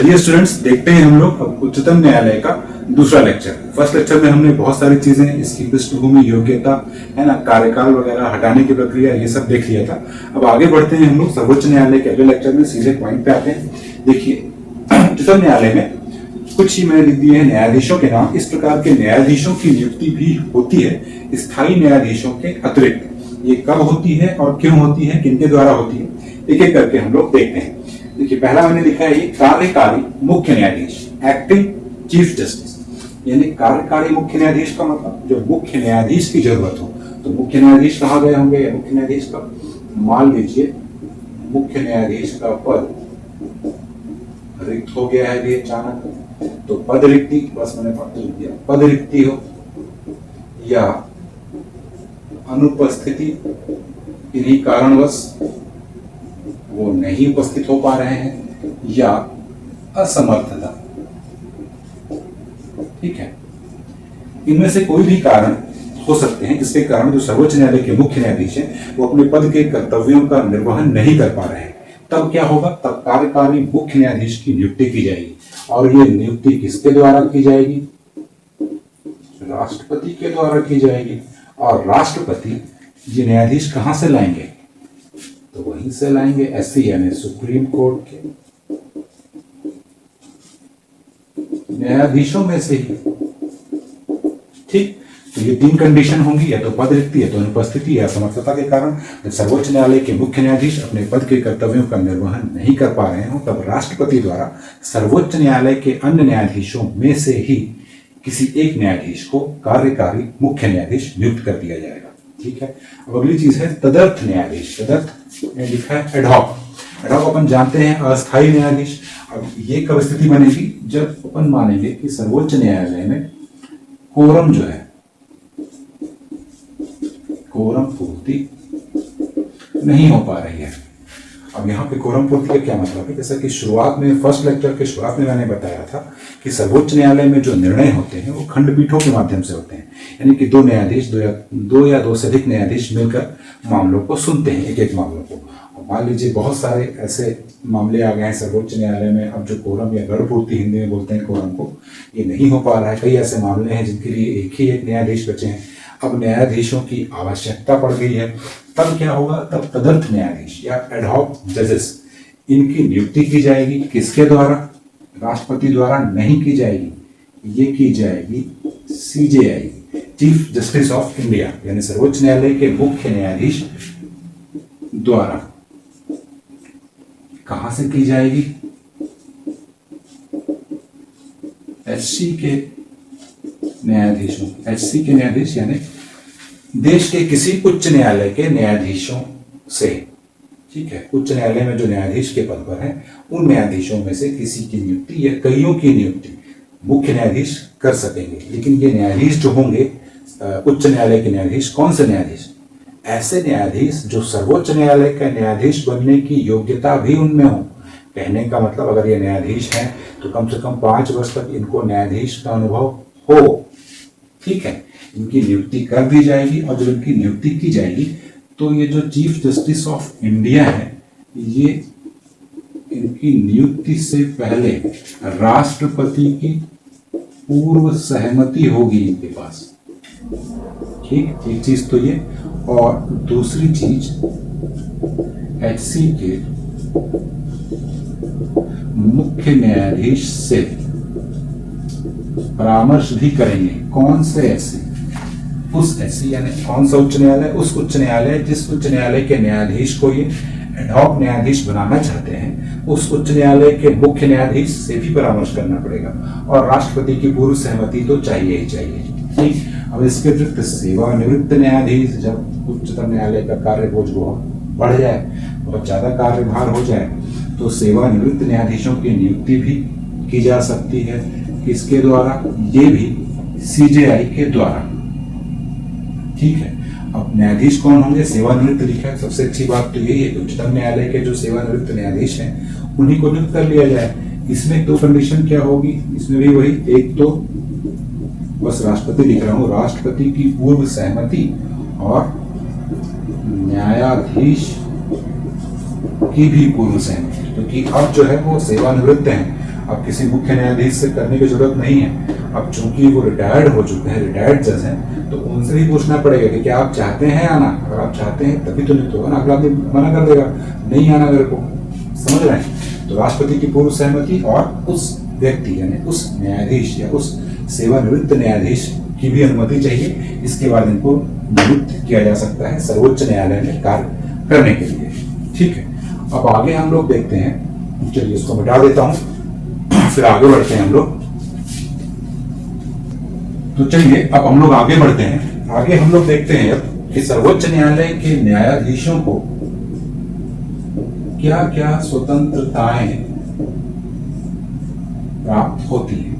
चलिए स्टूडेंट्स, देखते हैं हम लोग अब उच्चतम न्यायालय का दूसरा लेक्चर। फर्स्ट लेक्चर में हमने बहुत सारी चीजें, इसकी पृष्ठभूमि, योग्यता, है ना, कार्यकाल वगैरह, हटाने की प्रक्रिया, ये सब देख लिया था। अब आगे बढ़ते हैं हम लोग सर्वोच्च न्यायालय के अगले लेक्चर में, सीधे पॉइंट पे आते हैं। देखिए, उच्चतम न्यायालय में कुछ ही मैंने लिख दिए हैं न्यायाधीशों के नाम। इस प्रकार के न्यायाधीशों की नियुक्ति भी होती है स्थायी न्यायाधीशों के अतिरिक्त। ये कब होती है और क्यों होती है, किनके द्वारा होती है, एक एक करके हम लोग देखते हैं। देखिए, पहला मैंने लिखा है ये कार्यकारी मुख्य न्यायाधीश, एक्टिंग चीफ जस्टिस। यानी कार्यकारी मुख्य न्यायाधीश का मतलब जो मुख्य न्यायाधीश की जरूरत हो। तो मुख्य न्यायाधीश कहाँ गए होंगे, या मुख्य न्यायाधीश का, मान लीजिए मुख्य न्यायाधीश का पद रिक्त हो गया है ये अचानक, तो पद रिक्ति, बस मैंने पद लिख दिया, पद रिक्ति हो या अनुपस्थिति, इन्हीं कारणवश वो नहीं उपस्थित हो पा रहे हैं, या असमर्थता, ठीक है, इनमें से कोई भी कारण हो सकते हैं जिसके कारण जो सर्वोच्च न्यायालय के मुख्य न्यायाधीश हैं वो अपने पद के कर्तव्यों का निर्वहन नहीं कर पा रहे हैं। तब क्या होगा, तब कार्यकारी मुख्य न्यायाधीश की नियुक्ति की जाएगी। और ये नियुक्ति किसके द्वारा की जाएगी, राष्ट्रपति के द्वारा की जाएगी। और राष्ट्रपति ये न्यायाधीश कहां से लाएंगे, तो वहीं से लाएंगे एससी यानी सुप्रीम कोर्ट के न्यायाधीशों में से ही, ठीक। तो ये तीन कंडीशन होंगी, या तो पद रिक्ति, या तो अनुपस्थिति, या असमर्थता के कारण। जब सर्वोच्च न्यायालय के मुख्य न्यायाधीश अपने पद के कर्तव्यों का निर्वहन नहीं कर पा रहे हो, तब राष्ट्रपति द्वारा सर्वोच्च न्यायालय के अन्य न्यायाधीशों में से ही किसी एक न्यायाधीश को कार्यकारी मुख्य न्यायाधीश नियुक्त कर दिया जाएगा, ठीक है। अब अगली चीज है तदर्थ न्यायाधीश। तदर्थ में लिखा है एडहॉक। एडहॉक अपन जानते हैं अस्थायी न्यायाधीश। अब ये कब स्थिति बनेगी, जब अपन मानेंगे कि सर्वोच्च न्यायालय में कोरम जो है, कोरम पूर्ति नहीं हो पा रही है। अब यहाँ पे कोरम पूर्ति का क्या मतलब है, जैसा कि शुरुआत में, फर्स्ट लेक्चर के शुरुआत में मैंने बताया था कि सर्वोच्च न्यायालय में जो निर्णय होते हैं वो खंडपीठों के माध्यम से होते हैं। यानी कि दो न्यायाधीश, दो या दो से अधिक न्यायाधीश मिलकर मामलों को सुनते हैं, एक एक मामलों को। मान लीजिए बहुत सारे ऐसे मामले आ गए हैं सर्वोच्च न्यायालय में, अब जो कोरम या गढ़पूर्ति हिंदी में बोलते हैं कोरम को, ये नहीं हो पा रहा है। कई ऐसे मामले हैं जिनके लिए एक ही एक न्यायाधीश बचे हैं। अब न्यायाधीशों की आवश्यकता पड़ गई है, तब क्या होगा, तब तदर्थ न्यायाधीश या एडहॉक जजेस, इनकी नियुक्ति की जाएगी। किसके द्वारा, राष्ट्रपति द्वारा नहीं की जाएगी, ये की जाएगी CJI, chief justice of India, यानी सर्वोच्च न्यायालय के मुख्य न्यायाधीश द्वारा। कहां से की जाएगी, एचसी के न्यायाधीशों, एचसी के न्यायाधीश यानी देश के किसी उच्च न्यायालय के न्यायाधीशों से, ठीक है। उच्च न्यायालय में जो न्यायाधीश के पद पर हैं, उन न्यायाधीशों में से किसी की नियुक्ति या कईयों की नियुक्ति मुख्य न्यायाधीश कर सकेंगे। लेकिन ये न्यायाधीश जो होंगे उच्च न्यायालय के न्यायाधीश, कौन से न्यायाधीश, ऐसे न्यायाधीश जो सर्वोच्च न्यायालय का न्यायाधीश बनने की योग्यता भी उनमें हो। कहने का मतलब, अगर ये न्यायाधीश हैं तो कम से कम 5 वर्ष तक इनको न्यायाधीश का अनुभव हो, ठीक है। इनकी नियुक्ति कर दी जाएगी, और जब इनकी नियुक्ति की जाएगी तो ये जो चीफ जस्टिस ऑफ इंडिया है, ये इनकी नियुक्ति से पहले राष्ट्रपति की पूर्व सहमति होगी इनके पास, ठीक। एक चीज तो ये, और दूसरी चीज एचसी के मुख्य न्यायाधीश से परामर्श भी करेंगे। कौन से एचसी, उस एचसी यानी कौन सा उच्च न्यायालय, उस उच्च न्यायालय जिस उच्च न्यायालय के न्यायाधीश को ये एडहॉक न्यायाधीश बनाना चाहते हैं, उस उच्च न्यायालय के मुख्य न्यायाधीश से भी परामर्श करना पड़ेगा। और राष्ट्रपति की पूर्व सहमति तो चाहिए ही चाहिए, ठीक। अब इसके अतिरिक्त सेवानिवृत्त न्यायाधीश, जब उच्चतम न्यायालय का कार्य बोझ बहुत बढ़ जाए, बहुत ज्यादा कार्यभार हो जाए, तो सेवानिवृत्त न्यायाधीशों की नियुक्ति भी की जा सकती है। किसके द्वारा, ये भी सीजेआई के द्वारा, ठीक है। अब न्यायाधीश कौन होंगे, सेवानिवृत्त लिखा है। सबसे अच्छी बात तो यही है कि उच्चतम न्यायालय के जो सेवानिवृत्त न्यायाधीश हैं उन्हीं को नियुक्त कर लिया जाए। इसमें 2 कंडीशन क्या होगी, इसमें भी वही, एक तो बस राष्ट्रपति लिख रहा हूं, राष्ट्रपति की पूर्व सहमति, और न्यायाधीश की भी पूर्व सहमति, क्योंकि अब जो है वो सेवानिवृत्त हैं। अब किसी मुख्य न्यायाधीश से करने की जरूरत नहीं है। अब चूंकि वो रिटायर्ड हो चुके हैं, रिटायर्ड जज हैं, तो उनसे ही पूछना पड़ेगा कि क्या आप चाहते हैं आना। अगर आप चाहते हैं तभी तो नियुक्त होगा ना, अगला आदमी मना कर देगा नहीं आना मेरे को। समझ रहे हैं? तो राष्ट्रपति की पूर्व सहमति और उस व्यक्ति यानी उस न्यायाधीश या उस सेवानिवृत्त न्यायाधीश की भी अनुमति चाहिए। इसके बाद इनको नियुक्त किया जा सकता है सर्वोच्च न्यायालय में कार्य करने के लिए। ठीक है, अब आगे हम लोग देखते हैं। चलिए इसको मिटा देता हूं, फिर आगे बढ़ते हैं हम लोग। तो चलिए अब हम लोग आगे बढ़ते हैं। आगे हम लोग देखते हैं अब कि सर्वोच्च न्यायालय के न्यायाधीशों को क्या क्या स्वतंत्रताएं प्राप्त होती हैं।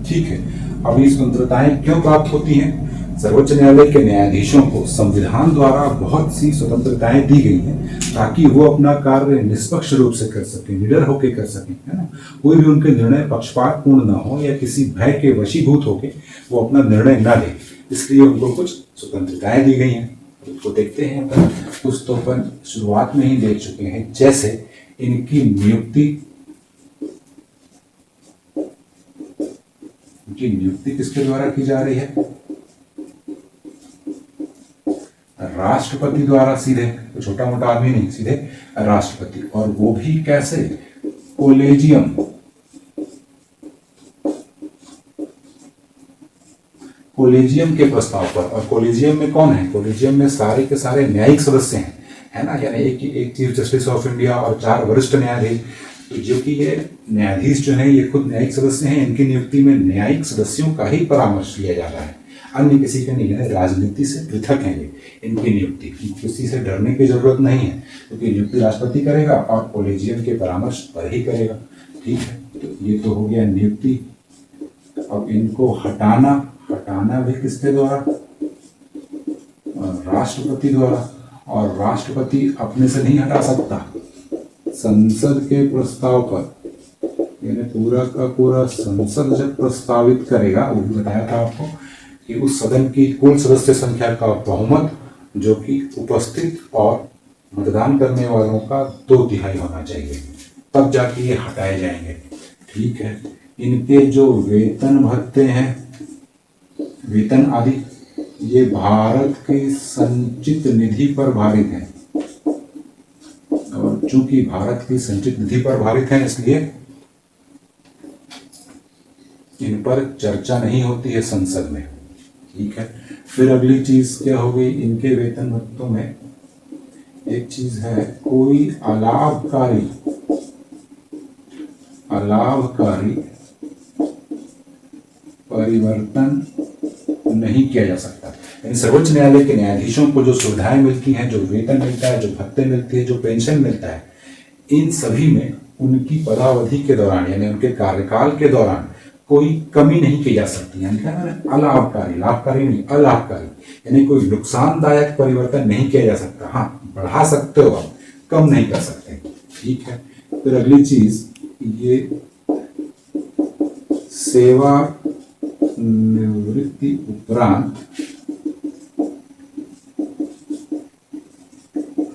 ठीक है, अब ये स्वतंत्रताएं क्यों प्राप्त होती हैं? सर्वोच्च न्यायालय के न्यायाधीशों को संविधान द्वारा बहुत सी स्वतंत्रताएं दी गई हैं ताकि वो अपना कार्य निष्पक्ष रूप से कर सकें, निडर होकर कर सकें, है ना। कोई भी उनके निर्णय पक्षपातपूर्ण न हो या किसी भय के वशीभूत होकर वो अपना निर्णय न ले, इसलिए उनको कुछ स्वतंत्रताएं दी गई हैं। उसको देखते हैं। कुछ तो अपन शुरुआत में ही देख चुके हैं, जैसे इनकी नियुक्ति किसके द्वारा की जा रही है? राष्ट्रपति द्वारा सीधे, तो छोटा मोटा आदमी नहीं, सीधे राष्ट्रपति। और वो भी कैसे? कोलेजियम के प्रस्ताव पर। और कोलेजियम में कौन है? कोलेजियम में सारे के सारे न्यायिक सदस्य हैं, है ना। यानी एक चीफ जस्टिस ऑफ इंडिया और 4 वरिष्ठ न्यायाधीश। तो जो कि ये न्यायाधीश जो है ये खुद न्यायिक सदस्य हैं। इनकी नियुक्ति में न्यायिक सदस्यों का ही परामर्श लिया जाता है, अन्य किसी का नहीं है। राजनीति से पृथक है ये इनकी नियुक्ति, किसी से डरने की जरूरत नहीं है, क्योंकि नियुक्ति राष्ट्रपति करेगा और कोलेजियम के परामर्श पर ही करेगा। ठीक है, तो ये तो हो गया नियुक्ति। अब इनको हटाना भी किसके द्वारा? राष्ट्रपति द्वारा। और राष्ट्रपति अपने से नहीं हटा सकता, संसद के प्रस्ताव पर, यानी पूरा का पूरा संसद जब प्रस्तावित करेगा, वो भी बताया था आपको कि उस सदन की कुल सदस्य संख्या का बहुमत जो कि उपस्थित और मतदान करने वालों का 2/3 होना चाहिए, तब जाके ये हटाए जाएंगे। ठीक है, इनके जो वेतन भत्ते हैं, वेतन आदि, ये भारत की संचित निधि पर भारित है। और चूंकि भारत की संचित निधि पर भारित है, इसलिए इन पर चर्चा नहीं होती है संसद में। ठीक है, फिर अगली चीज क्या हो गई? इनके वेतन भत्तों में एक चीज है, कोई अलाभकारी परिवर्तन नहीं किया जा सकता। यानी सर्वोच्च न्यायालय के न्यायाधीशों को जो सुविधाएं मिलती हैं, जो वेतन मिलता है, जो भत्ते मिलते हैं, जो पेंशन मिलता है, इन सभी में उनकी पदावधि के दौरान यानी उनके कार्यकाल के दौरान कोई कमी नहीं की जा सकती। यानी क्या है? अलाभकारी, लाभकारी नहीं, अलाभकारी, यानी कोई नुकसानदायक परिवर्तन नहीं किया जा सकता। हाँ, बढ़ा सकते हो आप, कम नहीं कर सकते। ठीक है, फिर अगली चीज, ये सेवा निवृत्ति उपरांत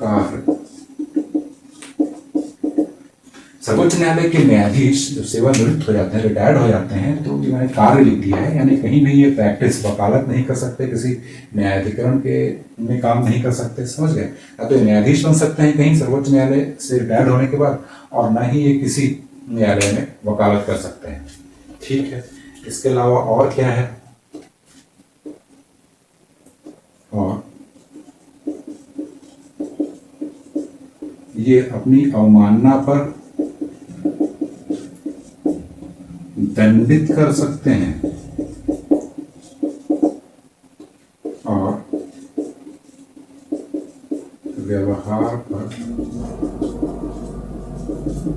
कार्य। सर्वोच्च न्यायालय के न्यायाधीश जब सेवानिवृत्त हो जाते हैं, रिटायर्ड हो जाते हैं, तो इन्होंने कार्य लिख दिया है, यानी कहीं भी ये प्रैक्टिस, वकालत नहीं कर सकते, किसी न्यायाधिकरण के में काम नहीं कर सकते। समझ गए? या तो न्यायाधीश बन सकते हैं कहीं सर्वोच्च न्यायालय से रिटायर्ड होने के बाद, और ना ही ये किसी न्यायालय में वकालत कर सकते हैं। ठीक है, इसके अलावा और क्या है? और ये अपनी अवमानना पर दंडित कर सकते हैं और व्यवहार पर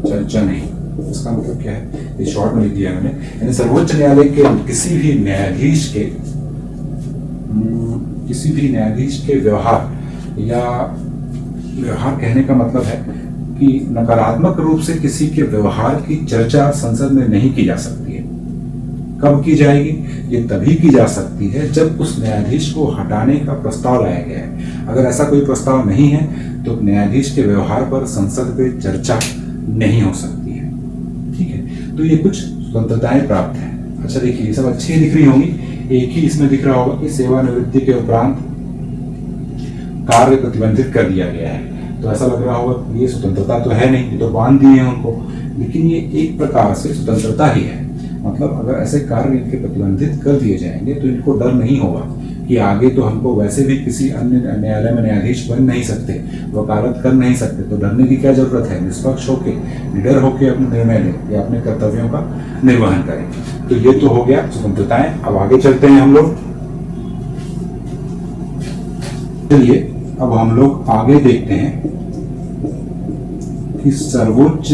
चर्चा नहीं। इसका मतलब क्या है? ये शॉर्ट में लिख दिया मैंने। यानी सर्वोच्च न्यायालय के किसी भी न्यायाधीश के व्यवहार, या व्यवहार कहने का मतलब है कि नकारात्मक रूप से किसी के व्यवहार की चर्चा संसद में नहीं की जा सकती है। कब की जाएगी? ये तभी की जा सकती है जब उस न्यायाधीश को हटाने का प्रस्ताव लाया गया है। अगर ऐसा कोई प्रस्ताव नहीं है तो न्यायाधीश के व्यवहार पर संसद में चर्चा नहीं हो सकती है। ठीक है, तो ये कुछ स्वतंत्रताएं प्राप्त है। अच्छा देखिए, ये सब अच्छी दिख रही होंगी। एक ही इसमें दिख रहा होगा कि सेवानिवृत्ति के उपरांत कार्य प्रतिबंधित कर दिया गया है, तो ऐसा लग रहा होगा कि ये स्वतंत्रता तो है नहीं, ये तो बांध दिए हैं उनको। लेकिन ये एक प्रकार से स्वतंत्रता ही है। मतलब अगर ऐसे कार्य इनके प्रतिबंधित कर दिए जाएंगे तो इनको डर नहीं होगा कि आगे तो हमको वैसे भी किसी अन्य न्यायालय में न्यायाधीश बन नहीं सकते, वकालत कर नहीं सकते, तो डरने की क्या जरूरत है। निष्पक्ष होके, निडर होके अपने निर्णय लें या अपने कर्तव्यों का निर्वहन करें। तो ये तो हो गया स्वतंत्रताएं। अब आगे चलते हैं हम लोग। चलिए अब हम लोग आगे देखते हैं कि सर्वोच्च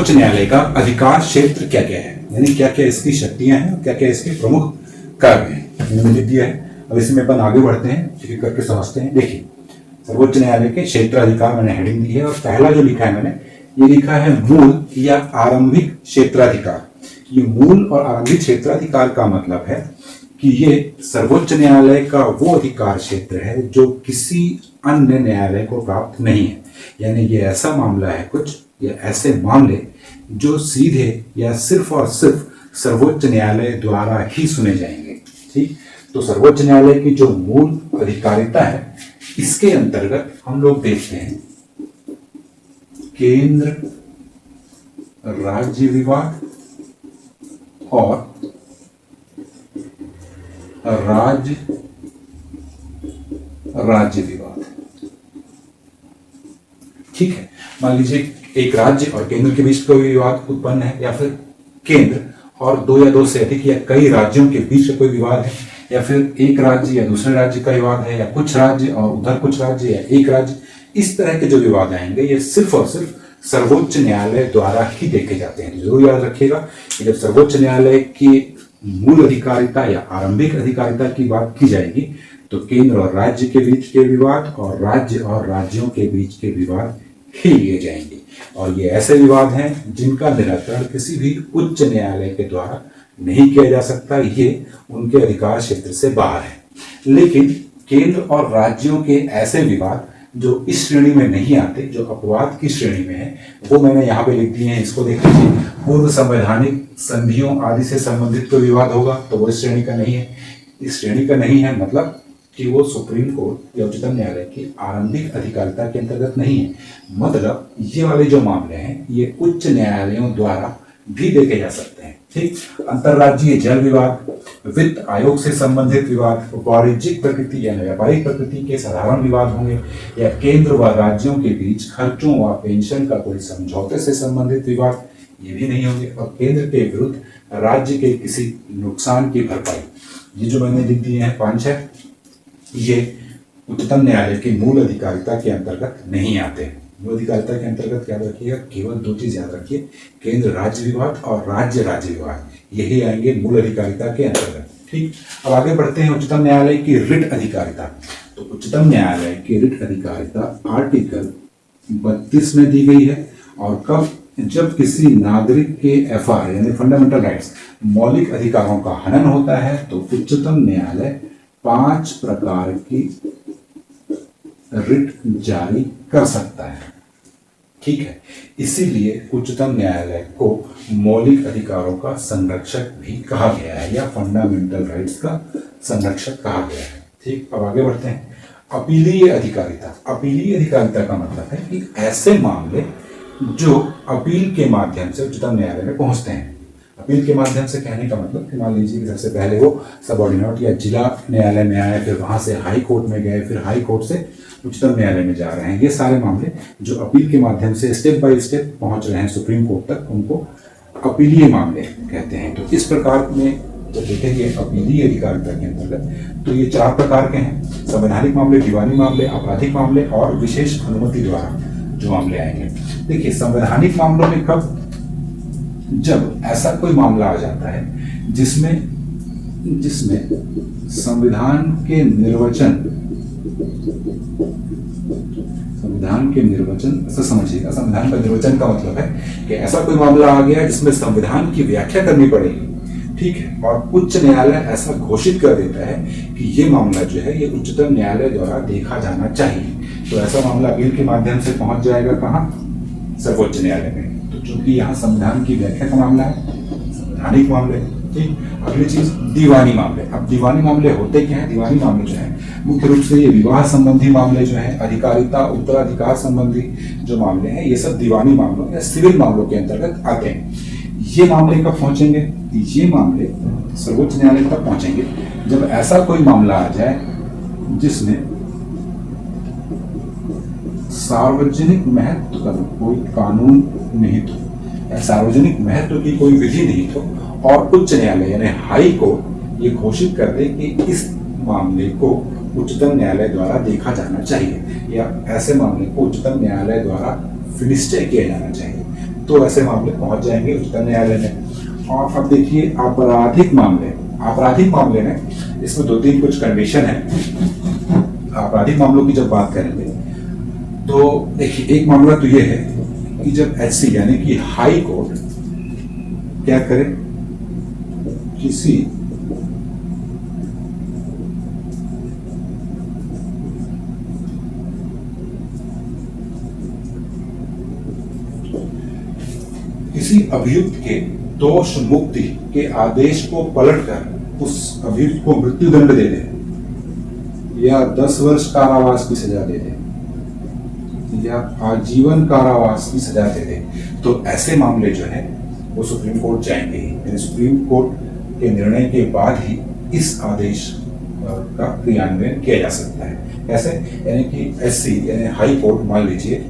न्यायालय का अधिकार क्षेत्र क्या क्या है, यानी क्या क्या इसकी शक्तियां हैं और क्या क्या इसके प्रमुख कार्य हैं, मैंने लिख दिया है। अब इसमें अपन आगे बढ़ते हैं, एक एक करके समझते हैं। देखिए, सर्वोच्च न्यायालय के क्षेत्राधिकार मैंने हेडिंग दी है, और पहला जो लिखा है मैंने, ये लिखा है मूल या आरंभिक क्षेत्राधिकार। ये मूल और आरंभिक क्षेत्राधिकार का मतलब है कि ये सर्वोच्च न्यायालय का वो अधिकार क्षेत्र है जो किसी अन्य न्यायालय को प्राप्त नहीं है। यानी ये ऐसा मामला है, कुछ या ऐसे मामले जो सीधे या सिर्फ और सिर्फ सर्वोच्च न्यायालय द्वारा ही सुने जाएंगे। ठीक, तो सर्वोच्च न्यायालय की जो मूल अधिकारिता है, इसके अंतर्गत हम लोग देखते हैं केंद्र राज्य विवाद और राज्य विवाद। ठीक है, मान लीजिए एक राज्य और केंद्र के बीच कोई विवाद उत्पन्न है, या फिर केंद्र और दो या दो से अधिक या कई राज्यों के बीच कोई विवाद है, या फिर एक राज्य या दूसरे राज्य का विवाद है, या कुछ राज्य और उधर कुछ राज्य या एक राज्य। इस तरह के जो विवाद आएंगे ये सिर्फ और सिर्फ सर्वोच्च न्यायालय द्वारा ही देखे जाते हैं। जरूर याद रखिएगा कि जब सर्वोच्च न्यायालय की मूल अधिकारिता या आरंभिक अधिकारिता की बात की जाएगी तो केंद्र और राज्य के बीच के विवाद और राज्य और राज्यों के बीच के विवाद ही लिए जाएंगे। और ये ऐसे विवाद हैं जिनका निराकरण किसी भी उच्च न्यायालय के द्वारा नहीं किया जा सकता, ये उनके अधिकार क्षेत्र से बाहर है। लेकिन केंद्र और राज्यों के ऐसे विवाद जो इस श्रेणी में नहीं आते, जो अपवाद की श्रेणी में है, वो मैंने यहाँ पे लिख दिए हैं। इसको देख लीजिए, पूर्व संवैधानिक संधियों आदि से संबंधित कोई विवाद होगा तो वो इस श्रेणी का नहीं है। इस श्रेणी का नहीं है मतलब कि वो सुप्रीम कोर्ट या उच्चतम न्यायालय की आरंभिक अधिकारिता के अंतर्गत नहीं है। मतलब ये वाले जो मामले हैं ये उच्च न्यायालयों द्वारा भी देखे जा सकते हैं। ठीक, अंतर्राज्यीय जल विवाद, वित्त आयोग से संबंधित विवाद, वाणिज्यिक प्रकृति या व्यापारिक प्रकृति के साधारण विवाद होंगे, या केंद्र व राज्यों के बीच खर्चों व पेंशन का कोई समझौते से संबंधित विवाद, ये भी नहीं होंगे। और केंद्र के विरुद्ध राज्य के किसी नुकसान की भरपाई, ये जो मैंने लिख दिए हैं 5-6, ये उच्चतम न्यायालय की मूल अधिकारिता के अंतर्गत नहीं आते। मूल अधिकारिता के अंतर्गत याद रखिएगा, केवल 2 चीज याद रखिए, केंद्र राज्य विवाद और राज्य राज्य विवाद, यही आएंगे मूल अधिकारिता के अंतर्गत। ठीक, अब आगे बढ़ते हैं उच्चतम न्यायालय की रिट अधिकारिता। तो उच्चतम न्यायालय की रिट अधिकारिता आर्टिकल 32 में दी गई है। और कब, जब किसी नागरिक के FR यानी फंडामेंटल राइट्स, मौलिक अधिकारों का हनन होता है तो उच्चतम न्यायालय 5 प्रकार की रिट जारी कर सकता है। ठीक है, इसीलिए उच्चतम न्यायालय को मौलिक अधिकारों का संरक्षक भी कहा गया है, या फंडामेंटल राइट्स का संरक्षक कहा गया है। ठीक, अब आगे बढ़ते हैं। अपीलीय अधिकारिता। अपीलीय अधिकारिता का मतलब है कि ऐसे मामले जो अपील के माध्यम से उच्चतम न्यायालय में पहुंचते हैं। अपील के माध्यम से कहने का मतलब कि मान लीजिए सबसे पहले वो सबऑर्डिनेट या जिला न्यायालय में आए, फिर वहां से हाई कोर्ट में गए, फिर हाई कोर्ट से उच्चतम न्यायालय में जा रहे हैं। ये सारे मामले जो अपील के माध्यम से स्टेप बाय स्टेप पहुंच रहे हैं सुप्रीम कोर्ट तक, उनको अपीलीय मामले कहते हैं। तो इस प्रकार में जब देखेंगे अपीलीय अधिकारिता के अंतर्गत तो ये 4 प्रकार के हैं: संवैधानिक मामले, दीवानी मामले, आपराधिक मामले और विशेष अनुमति द्वारा जो मामले आएंगे। देखिए, संवैधानिक मामलों में कब, जब ऐसा कोई मामला आ जाता है जिसमें संविधान के निर्वचन, ऐसा समझिएगा, संविधान का निर्वचन का मतलब है कि ऐसा कोई मामला आ गया जिसमें संविधान की व्याख्या करनी पड़ेगी। ठीक है, और उच्च न्यायालय ऐसा घोषित कर देता है कि ये मामला जो है ये उच्चतम न्यायालय द्वारा देखा जाना चाहिए। तो ऐसा मामला अपील के माध्यम से पहुंच जाएगा कहाँ? सर्वोच्च न्यायालय में। तो चूंकि यहाँ संविधान की व्याख्या का मामला है, संवैधानिक मामले, ठीक। अगली चीज दीवानी मामले। अब दीवानी मामले होते क्या है? दीवानी मामले जो है मुख्य रूप से ये विवाह संबंधी मामले जो है, अधिकारिता उत्तराधिकार संबंधी जो मामले हैं, ये सब दीवानी मामलों या सिविल मामलों के अंतर्गत आते हैं। ये मामले कब पहुंचेंगे? ये मामले सर्वोच्च न्यायालय तक पहुंचेंगे जब ऐसा कोई मामला आ जाए जिसमें सार्वजनिक महत्व का कोई कानून निहित हो या सार्वजनिक महत्व की कोई विधि निहित हो और उच्च न्यायालय यानी हाई कोर्ट ये घोषित कर दे कि इस मामले को उच्चतम न्यायालय द्वारा देखा जाना चाहिए या ऐसे मामले को उच्चतम न्यायालय द्वारा निश्चय किया जाना चाहिए, तो ऐसे मामले पहुंच जाएंगे उच्चतम न्यायालय में। और अब देखिए आपराधिक मामले। आपराधिक मामले में इसमें 2-3 कुछ कंडीशन है। आपराधिक मामलों की जब बात करेंगे तो देखिए एक मामला तो ये है कि जब एचसी यानी कि हाई कोर्ट क्या करे, किसी अभियुक्त के दोष मुक्ति के आदेश को पलटकर उस अभियुक्त को मृत्युदंड दे दे या 10 वर्ष कारावास की सजा दे दे या आजीवन कारावास की सजा दे दे, तो ऐसे मामले जो है वो सुप्रीम कोर्ट जाएंगे। यानी सुप्रीम कोर्ट के निर्णय के बाद ही इस आदेश का क्रियान्वयन किया जा सकता है। कैसे? यानी कि एससी यानी हाई कोर्ट मान लीजिए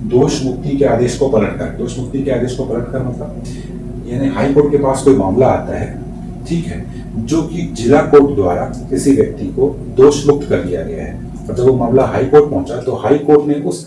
दोष मुक्ति के आदेश को पलटकर, दोष मुक्ति के आदेश को पलटकर मतलब यानी हाई कोर्ट के पास कोई मामला आता है, ठीक है, जो कि जिला कोर्ट द्वारा किसी व्यक्ति को दोष मुक्त कर दिया गया है और जब वो मामला हाई कोर्ट पहुंचा तो हाई कोर्ट ने उस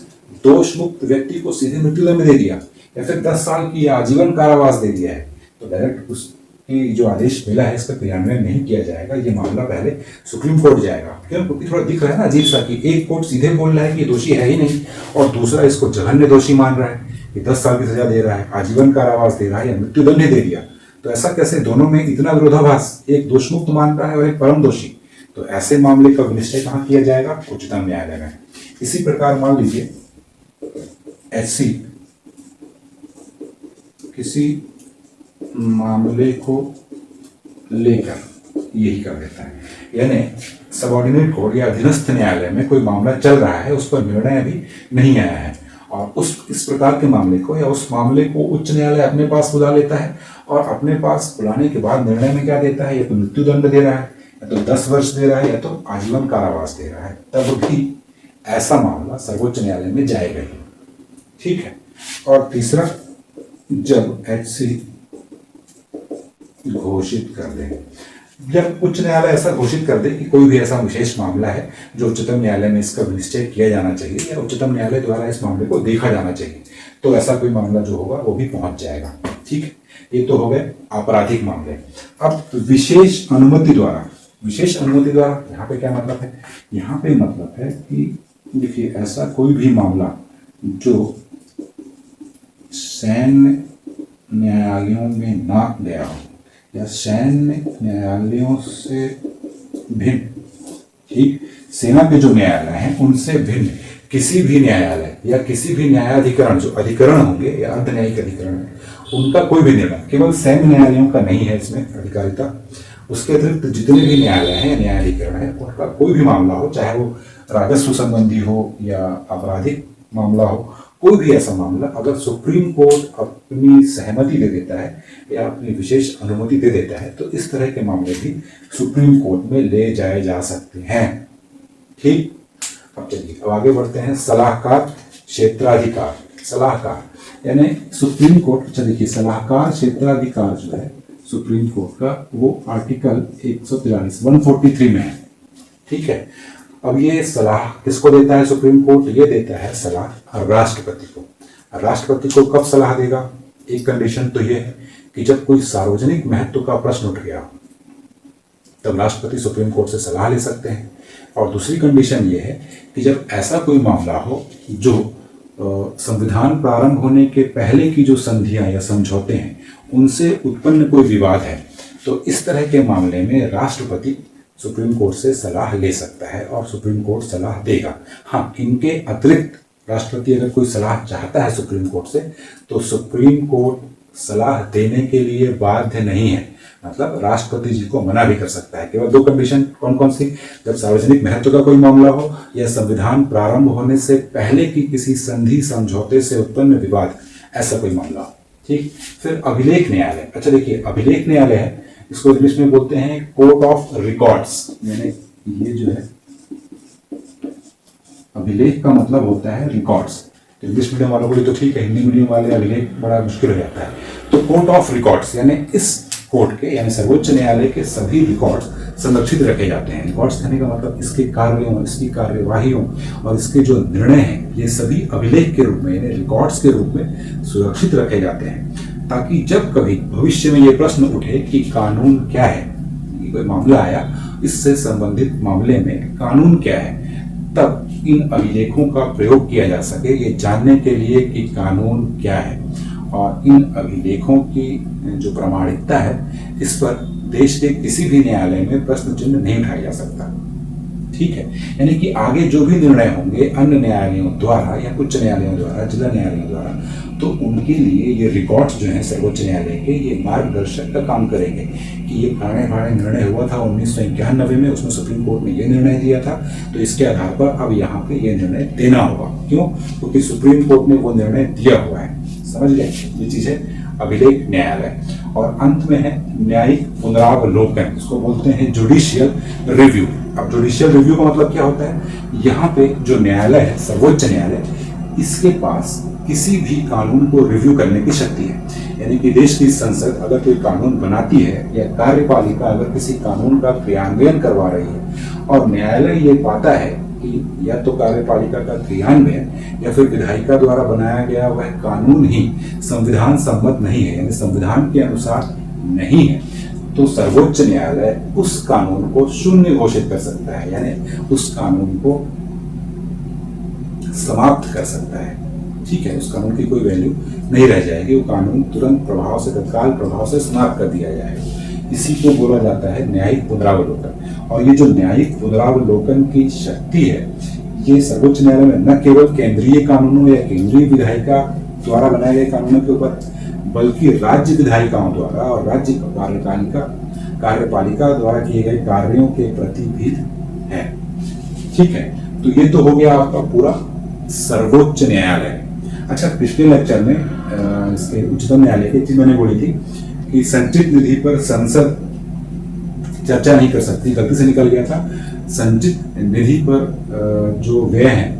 दोष मुक्त व्यक्ति को सीधे मृत्युदंड दे दिया या फिर 10 साल की आजीवन कारावास दे दिया है, तो डायरेक्ट उसकी जो आदेश मिला है इसका क्रियान्वयन नहीं किया जाएगा। ये मामला पहले सुप्रीम कोर्ट जाएगा। क्यों? क्योंकि थोड़ा दिख रहा है ना अजीब सा कि एक कोर्ट सीधे बोल रहा है कि दोषी है ही नहीं और दूसरा इसको जघन्य दोषी मान रहा है कि 10 साल की सजा दे रहा है, आजीवन कारावास दे रहा है या मृत्युदंड दे दिया। तो ऐसा कैसे? दोनों में इतना विरोधाभास, एक दोषमुक्त मान रहा है और एक परम दोषी। तो ऐसे मामले का निश्चय कहाँ किया जाएगा? उच्चतम न्यायालय में। इसी प्रकार मान लीजिए एचसी किसी मामले को लेकर यही कर देता है, यानी सबऑर्डिनेट कोर्ट या अधीनस्थ न्यायालय में कोई मामला चल रहा है, उस पर निर्णय अभी नहीं आया है और इस प्रकार के मामले को या उस मामले को उच्च न्यायालय अपने पास बुला लेता है और अपने पास बुलाने के बाद निर्णय में क्या देता है? या तो मृत्युदंड दे रहा है या तो 10 वर्ष दे रहा है या तो आजीवन कारावास दे रहा है, तब भी ऐसा मामला सर्वोच्च न्यायालय में जाएगा ही, ठीक है। और तीसरा, जब एचसी घोषित कर दे, जब उच्च न्यायालय ऐसा घोषित कर दे कि कोई भी ऐसा विशेष मामला है जो उच्चतम न्यायालय में इसका निश्चय किया जाना चाहिए या उच्चतम न्यायालय द्वारा इस मामले को देखा जाना चाहिए, तो ऐसा कोई मामला जो होगा वो भी पहुंच जाएगा, ठीक है। ये तो हो गए आपराधिक मामले। अब विशेष अनुमति द्वारा, विशेष अनुमति द्वारा यहाँ पे क्या मतलब है? यहाँ पे मतलब है कि देखिए ऐसा कोई भी मामला जो सैन्य न्यायालयों में ना गया हो या सैन्य न्यायालयों से भिन्न, ठीक, सेना के जो न्यायालय हैं उनसे भिन्न किसी भी न्यायालय या किसी भी न्यायाधिकरण, जो अधिकरण होंगे या अर्ध न्यायिक अधिकरण है, उनका कोई भी निर्णय, केवल सैन्य न्यायालयों का नहीं है इसमें अधिकारिता, उसके अतिरिक्त जितने भी न्यायालय हैं, न्यायाधिकरण है, उनका कोई भी मामला हो, चाहे वो राजस्व संबंधी हो या आपराधिक मामला हो, कोई भी ऐसा मामला अगर सुप्रीम कोर्ट अपनी सहमति दे देता है या अपनी विशेष अनुमति दे देता है, तो इस तरह के मामले भी सुप्रीम कोर्ट में ले जाए जा सकते हैं, ठीक। अब चलिए अब आगे बढ़ते हैं। सलाहकार क्षेत्राधिकार। सलाहकार यानी सुप्रीम कोर्ट, चलिए सलाहकार क्षेत्राधिकार जो है सुप्रीम कोर्ट का, वो आर्टिकल 143 में है, ठीक है। अब ये सलाह किसको देता है सुप्रीम कोर्ट? ये देता है सलाह राष्ट्रपति को। राष्ट्रपति को कब सलाह देगा? एक कंडीशन तो ये है कि जब कोई सार्वजनिक महत्व का प्रश्न उठ गया तब राष्ट्रपति सुप्रीम कोर्ट से सलाह ले सकते हैं। और दूसरी कंडीशन ये है कि जब ऐसा कोई मामला हो जो संविधान प्रारंभ होने के पहले की जो संधियां या समझौते हैं उनसे उत्पन्न कोई विवाद है, तो इस तरह के मामले में राष्ट्रपति सुप्रीम कोर्ट से सलाह ले सकता है और सुप्रीम कोर्ट सलाह देगा। हाँ, इनके अतिरिक्त राष्ट्रपति अगर कोई सलाह चाहता है सुप्रीम कोर्ट से, तो सुप्रीम कोर्ट सलाह देने के लिए बाध्य नहीं है, मतलब राष्ट्रपति जी को मना भी कर सकता है। केवल 2 कंडीशन कौन कौन सी, जब सार्वजनिक महत्व का कोई मामला हो या संविधान प्रारंभ होने से पहले की किसी संधि समझौते से उत्पन्न विवाद, ऐसा कोई मामला हो। ठीक, फिर अभिलेख न्यायालय। अच्छा देखिए, अभिलेख न्यायालय है, इसको इंग्लिश में बोलते हैं कोर्ट ऑफ रिकॉर्ड्स, यानी ये जो है अभिलेख का मतलब होता है रिकॉर्ड्स। इंग्लिश मीडियम वालों को लिए तो ठीक है, हिंदी मीडियम वाले अभिलेख बड़ा मुश्किल हो जाता है। तो कोर्ट ऑफ रिकॉर्ड्स यानी इस कोर्ट के यानी सर्वोच्च न्यायालय के सभी रिकॉर्ड्स संरक्षित रखे जाते हैं। रिकॉर्ड्स कहने का मतलब इसके कार्यों, इसकी कार्यवाहियों और इसके जो निर्णय हैं, ये सभी अभिलेख के रूप में यानी रिकॉर्ड्स के रूप में सुरक्षित रखे जाते हैं, ताकि जब कभी भविष्य में ये प्रश्न उठे कि कानून क्या है, कोई मामला आया, इससे संबंधित मामले में कानून क्या है, तब इन अभिलेखों का प्रयोग किया जा सके ये जानने के लिए कि कानून क्या है। और इन अभिलेखों की जो प्रामाणिकता है, इस पर देश के किसी भी न्यायालय में प्रश्न चिन्ह नहीं उठाया जा सकता। ठीक है, यानी कि आगे जो भी निर्णय होंगे अन्य न्यायालयों द्वारा या उच्च न्यायालयों द्वारा, जिला न्यायालयों द्वारा, तो उनके लिए ये रिकॉर्ड्स जो हैं सर्वोच्च न्यायालय के, ये मार्गदर्शक का काम करेंगे कि ये पुराने निर्णय हुआ था 1991 में, उसमें सुप्रीम कोर्ट ने ये निर्णय दिया था, तो इसके आधार पर अब यहाँ पे ये निर्णय देना होगा। क्यों? क्योंकि सुप्रीम कोर्ट ने वो निर्णय दिया हुआ है। समझ गए? ये चीज है अभिलेख न्यायालय। और अंत में है न्यायिक पुनरावलोकन, इसको बोलते हैं जुडिशियल रिव्यू। अब जुडिशियल रिव्यू का मतलब क्या होता है? यहाँ पे जो न्यायालय है, सर्वोच्च न्यायालय, इसके पास किसी भी कानून को रिव्यू करने की शक्ति है। यानी कि देश की संसद अगर कोई कानून बनाती है या कार्यपालिका अगर किसी कानून का क्रियान्वयन करवा रही है और न्यायालय ये पाता है कि या तो कार्यपालिका का क्रियान्वयन या फिर विधायिका द्वारा बनाया गया वह कानून ही संविधान सम्मत नहीं है, यानी संविधान के अनुसार नहीं है, तो सर्वोच्च न्यायालय उस कानून को शून्य घोषित कर सकता है, यानी उस कानून को समाप्त कर सकता है। ठीक है, उस कानून की कोई वैल्यू नहीं रह जाएगी, वो कानून तुरंत प्रभाव से, तत्काल प्रभाव से समाप्त कर दिया जाएगा। इसी को बोला जाता है न्यायिक पुनरावलोकन। और ये जो न्यायिक पुनरावलोकन की शक्ति है, ये सर्वोच्च न्यायालय में न केवल केंद्रीय कानूनों या केंद्रीय विधायिका द्वारा बनाए गए कानूनों के ऊपर, बल्कि राज्य विधायिकाओं द्वारा और राज्य कार्यपालिका द्वारा किए गए कार्यों के प्रति भी है। ठीक है, तो ये तो हो गया आपका पूरा सर्वोच्च न्यायालय। अच्छा, पिछले लेक्चर में इसके उच्चतम न्यायालय की चीज मैंने बोली थी कि संचित निधि पर संसद चर्चा नहीं कर सकती, गलती से निकल गया था। संचित निधि पर जो व्यय है,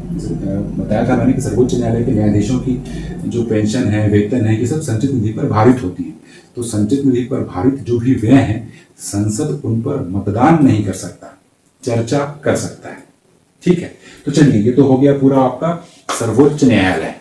बताया था मैंने कि सर्वोच्च न्यायालय के न्यायाधीशों की जो पेंशन है, वेतन है, ये सब संचित निधि पर भारित होती है। तो संचित निधि पर भारित जो भी व्यय है, संसद उन पर मतदान नहीं कर सकता, चर्चा कर सकता है। ठीक है, तो चलिए, ये तो हो गया पूरा आपका सर्वोच्च न्यायालय।